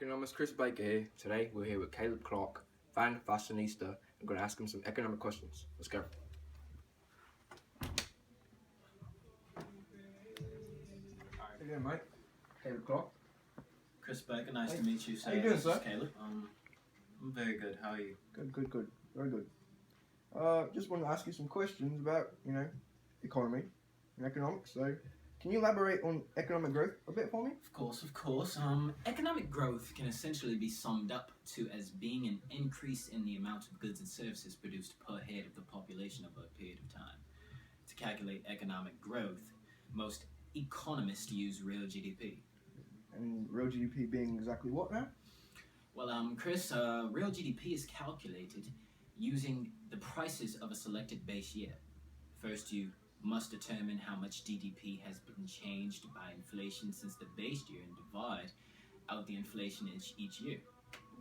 Economist Chris Baker here. Today we're here with Caleb Clark, fan fashionista. I'm going to ask him some economic questions. Let's go. How you doing, mate? Caleb Clark. Chris Baker, nice Hey. to meet you, sir. How you doing, This sir? is Caleb. I'm very good. How are you? Good. Very good. Just want to ask you some questions about, economy and economics. So, can you elaborate on economic growth a bit for me? Of course. Economic growth can essentially be summed up to as being an increase in the amount of goods and services produced per head of the population over a period of time. To calculate economic growth, most economists use real GDP. And real GDP being exactly what now? Well, Chris, real GDP is calculated using the prices of a selected base year. First, you must determine how much GDP has been changed by inflation since the base year and divide out the inflation each year.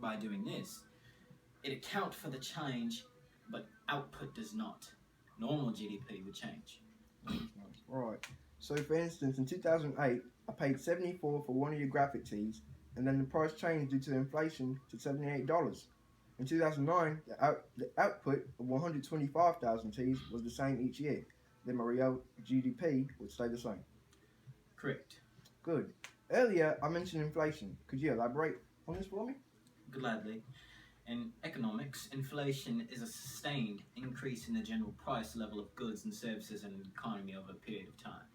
By doing this, it accounts for the change, but output does not. Normal GDP would change. Right. So, for instance, in 2008, I paid $74 for one of your graphic tees, and then the price changed due to inflation to $78. In 2009, the output of 125,000 tees was the same each year. Then my real GDP would stay the same. Correct. Good. Earlier, I mentioned inflation. Could you elaborate on this for me? Gladly. In economics, inflation is a sustained increase in the general price level of goods and services in an economy over a period of time.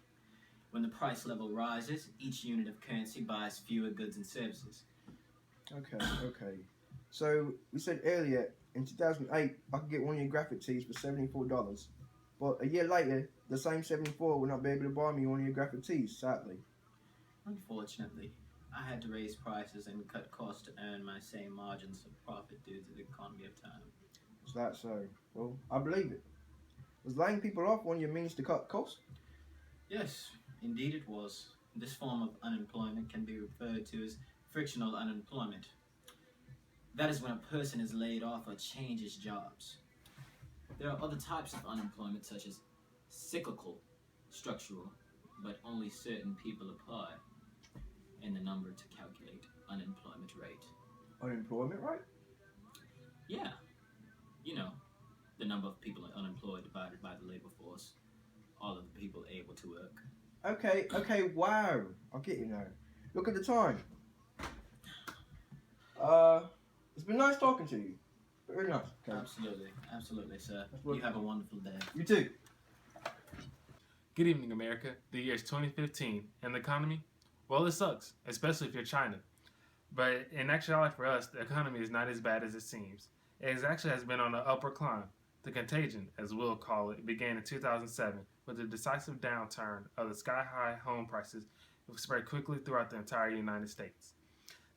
When the price level rises, each unit of currency buys fewer goods and services. Okay. So, we said earlier, in 2008, I could get one of your graphic tees for $74. But a year later, the same 74 would not be able to buy me one of your graphic tees, sadly. Unfortunately, I had to raise prices and cut costs to earn my same margins of profit due to the economy of time. Is that so? Well, I believe it. Was laying people off one of your means to cut costs? Yes, indeed it was. This form of unemployment can be referred to as frictional unemployment. That is when a person is laid off or changes jobs. There are other types of unemployment such as cyclical, structural, but only certain people apply, and the number to calculate unemployment rate. Unemployment rate? Yeah, you know, the number of people unemployed divided by the labor force, all of the people able to work. Okay, wow. I get you now. Look at the time. It's been nice talking to you. Very nice. Okay. Absolutely, sir. What- You have a wonderful day. You too. Good evening, America. The year is 2015, and the economy? Well, it sucks, especially if you're China. But in actuality for us, the economy is not as bad as it seems. It actually has been on an upward climb. The contagion, as we'll call it, began in 2007 with a decisive downturn of the sky-high home prices that spread quickly throughout the entire United States.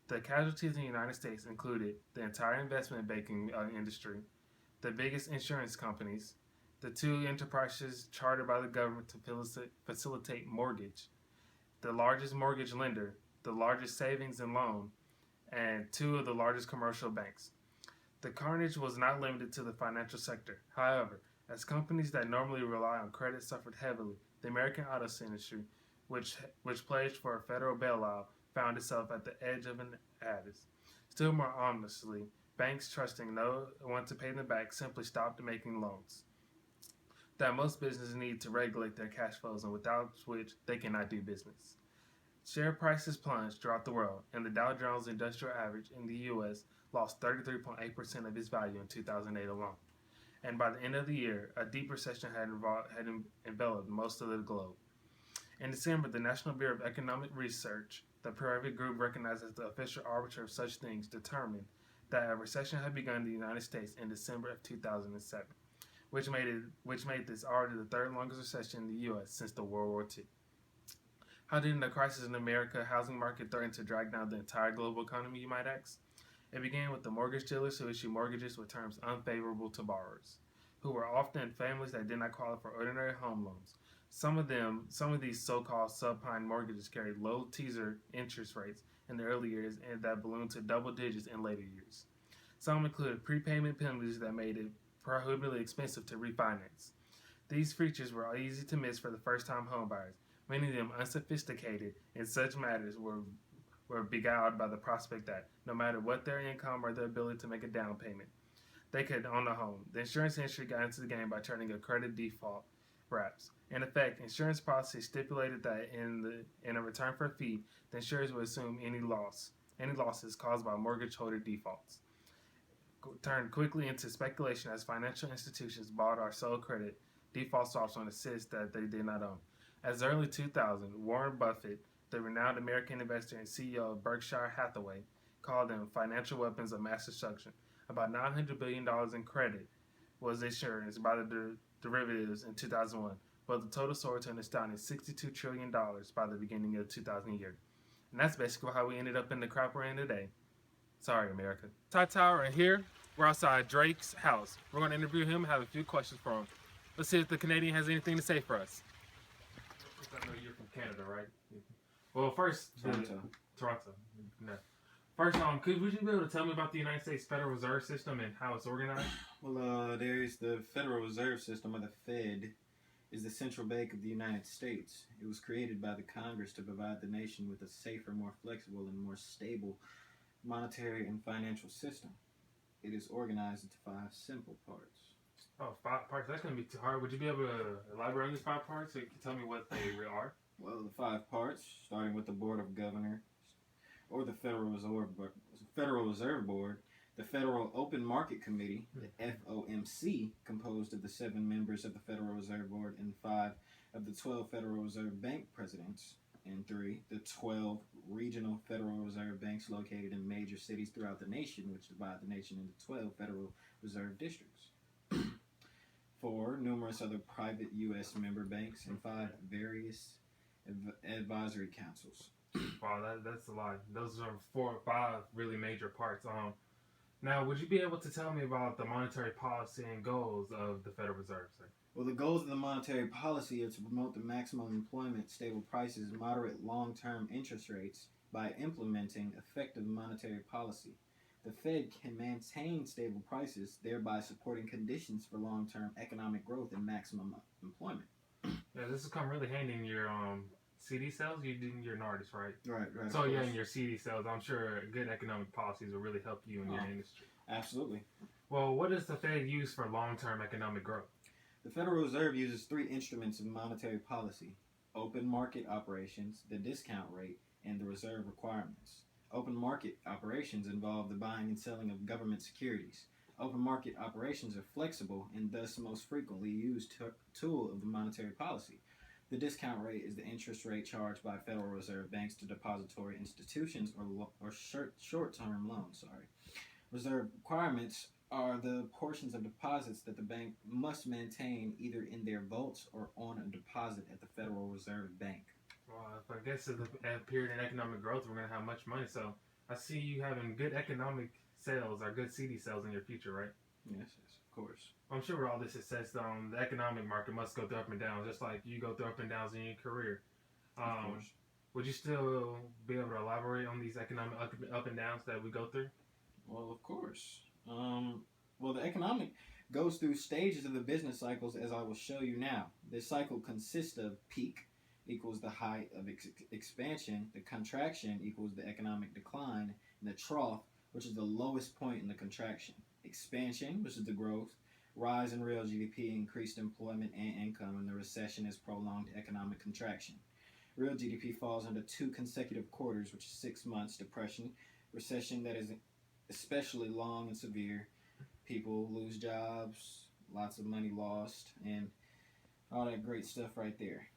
The casualties in the United States included the entire investment banking industry, the biggest insurance companies, the two enterprises chartered by the government to facilitate mortgage, the largest mortgage lender, the largest savings and loan, and two of the largest commercial banks. The carnage was not limited to the financial sector. However, as companies that normally rely on credit suffered heavily, the American auto industry, which pledged for a federal bailout, found itself at the edge of an abyss. Still more ominously, banks trusting no one to pay them back simply stopped making loans that most businesses need to regulate their cash flows and without which they cannot do business. Share prices plunged throughout the world, and the Dow Jones Industrial Average in the U.S. lost 33.8% of its value in 2008 alone. And by the end of the year, a deep recession had enveloped most of the globe. In December, the National Bureau of Economic Research, the private group recognized as the official arbiter of such things, determined that a recession had begun in the United States in December of 2007, which made this already the third longest recession in the U.S. since the World War II. How did the crisis in the American housing market threaten to drag down the entire global economy, you might ask? It began with the mortgage dealers who issued mortgages with terms unfavorable to borrowers, who were often families that did not qualify for ordinary home loans. Some of these so-called subprime mortgages carried low teaser interest rates in the early years and that ballooned to double digits in later years. Some included prepayment penalties that made it prohibitively expensive to refinance. These features were easy to miss for the first-time homebuyers, many of them unsophisticated in such matters, were were beguiled by the prospect that no matter what their income or their ability to make a down payment, they could own a home. The insurance industry got into the game by turning a credit default wraps. In effect, insurance policy stipulated that in a return for a fee, the insurers would assume any losses caused by mortgage holder defaults. Turned quickly into speculation as financial institutions bought or sold credit default swaps on assets that they did not own. As early 2000, Warren Buffett, the renowned American investor and CEO of Berkshire Hathaway, called them financial weapons of mass destruction. About $900 billion in credit was insurance by the derivatives in 2001, but the total soared to an astounding $62 trillion by the beginning of the 2000 year. And that's basically how we ended up in the crap we're in today. Sorry, America. Ty Tower, and here we're outside Drake's house. We're going to interview him and have a few questions for him. Let's see if the Canadian has anything to say for us. I know you're from Canada, right? Well, first, Toronto. No. First, would you be able to tell me about the United States Federal Reserve System and how it's organized? Well, there's the Federal Reserve System, or the Fed, is the central bank of the United States. It was created by the Congress to provide the nation with a safer, more flexible, and more stable monetary and financial system. It is organized into 5 simple parts. Oh, 5 parts? That's going to be too hard. Would you be able to elaborate on these 5 parts so you can tell me what they are? Well, the 5 parts, starting with the Board of Governors, or the Federal Reserve Board, the Federal Open Market Committee, the FOMC, composed of the 7 members of the Federal Reserve Board and 5 of the 12 Federal Reserve Bank presidents, and 3, the 12 regional Federal Reserve banks located in major cities throughout the nation, which divide the nation into 12 Federal Reserve districts. 4, numerous other private U.S. member banks, and 5 various advisory councils. Wow, that's a lot. Those are 4 or 5 really major parts. Now, would you be able to tell me about the monetary policy and goals of the Federal Reserve, sir? Well, the goals of the monetary policy are to promote the maximum employment, stable prices, moderate long-term interest rates by implementing effective monetary policy. The Fed can maintain stable prices, thereby supporting conditions for long-term economic growth and maximum employment. Yeah, this has come really handy in your CD sales. You're an artist, right? Right. So yeah, in your CD sales, I'm sure good economic policies will really help you in your industry. Absolutely. Well, what does the Fed use for long-term economic growth? The Federal Reserve uses 3 instruments of monetary policy: open market operations, the discount rate, and the reserve requirements. Open market operations involve the buying and selling of government securities. Open market operations are flexible and thus most frequently used tool of the monetary policy. The discount rate is the interest rate charged by Federal Reserve banks to depository institutions or short-term loans. Reserve requirements are the portions of deposits that the bank must maintain either in their vaults or on a deposit at the Federal Reserve Bank. Well, if I guess at a period in economic growth, we're going to have much money. So I see you having good economic sales or good CD sales in your future, right? Yes, of course. I'm sure with all this success, the economic market must go through up and downs, just like you go through up and downs in your career. Of course. Would you still be able to elaborate on these economic up and downs that we go through? Well, of course. Well, the economic goes through stages of the business cycles, as I will show you now. This cycle consists of peak equals the height of expansion, the contraction equals the economic decline, and the trough, which is the lowest point in the contraction. Expansion, which is the growth, rise in real GDP, increased employment and income, and the recession is prolonged economic contraction. Real GDP falls into 2 consecutive quarters, which is 6 months, depression, recession that is especially long and severe. People lose jobs, lots of money lost, and all that great stuff right there.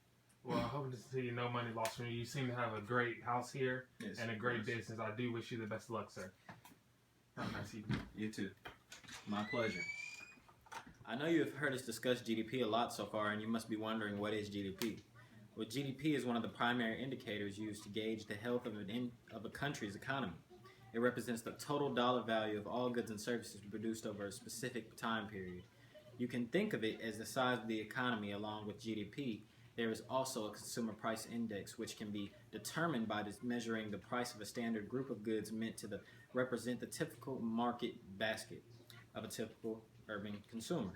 Well, I hope to see no money lost from you. You seem to have a great house here and a great business. I do wish you the best of luck, sir. Have a nice evening. You too. My pleasure. I know you have heard us discuss GDP a lot so far, and you must be wondering, what is GDP? Well, GDP is one of the primary indicators used to gauge the health of a country's economy. It represents the total dollar value of all goods and services produced over a specific time period. You can think of it as the size of the economy along with GDP. There is also a consumer price index, which can be determined by measuring the price of a standard group of goods meant to represent the typical market basket of a typical urban consumer.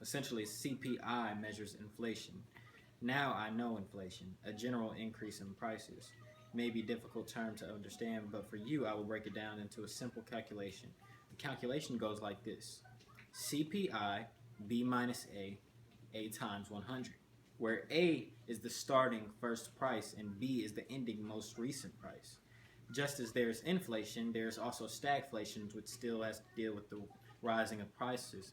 Essentially, CPI measures inflation. Now I know inflation, a general increase in prices. may be a difficult term to understand, but for you, I will break it down into a simple calculation. The calculation goes like this: CPI B minus A times 100, where A is the starting first price and B is the ending most recent price. Just as there's inflation, there's also stagflation, which still has to deal with the rising of prices,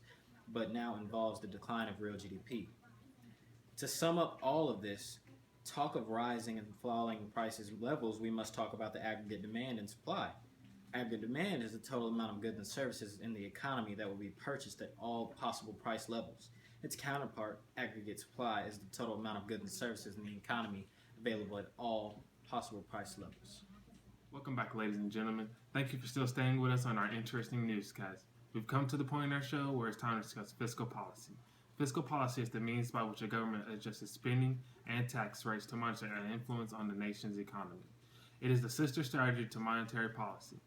but now involves the decline of real GDP. To sum up all of this, talk of rising and falling prices levels, we must talk about the aggregate demand and supply. Aggregate demand is the total amount of goods and services in the economy that will be purchased at all possible price levels. Its counterpart, aggregate supply, is the total amount of goods and services in the economy available at all possible price levels. Welcome back, ladies and gentlemen. Thank you for still staying with us on our interesting newscast. We've come to the point in our show where it's time to discuss fiscal policy. Fiscal policy is the means by which a government adjusts its spending and tax rates to monitor an influence on the nation's economy. It is the sister strategy to monetary policy.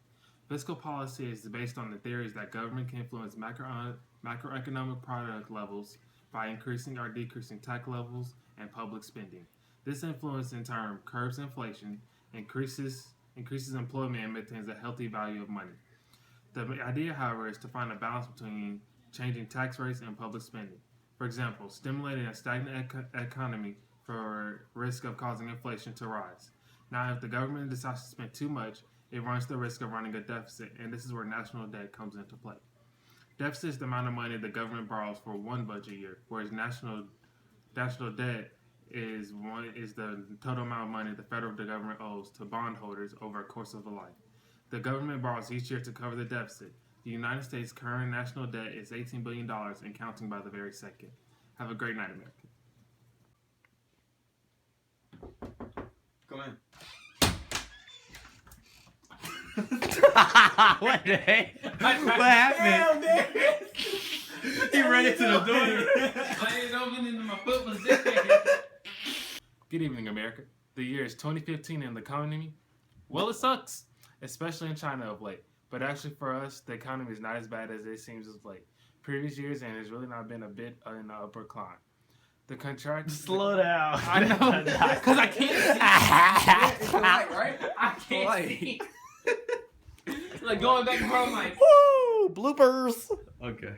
Fiscal policy is based on the theories that government can influence macroeconomic product levels by increasing or decreasing tax levels and public spending. This influence, in turn, curbs inflation, increases employment, and maintains a healthy value of money. The idea, however, is to find a balance between changing tax rates and public spending. For example, stimulating a stagnant economy for risk of causing inflation to rise. Now, if the government decides to spend too much, it runs the risk of running a deficit, and this is where national debt comes into play. Deficit is the amount of money the government borrows for one budget year, whereas national debt is the total amount of money the federal government owes to bondholders over a course of a life. The government borrows each year to cover the deficit. The United States' current national debt is $18 billion and counting by the very second. Have a great night, America. Come in. What the heck? What happened? He ran into the door. I ain't opening and my foot was there. Good evening, America. The year is 2015 and the economy, well, it sucks, especially in China of late. But actually for us, the economy is not as bad as it seems of late. Previous years, and it's really not been a bit in the upper climb. The contract... Slow down. I know, because I can't see. It's the light, right? I can't see. Like going back home, like... Woo! Bloopers. Okay.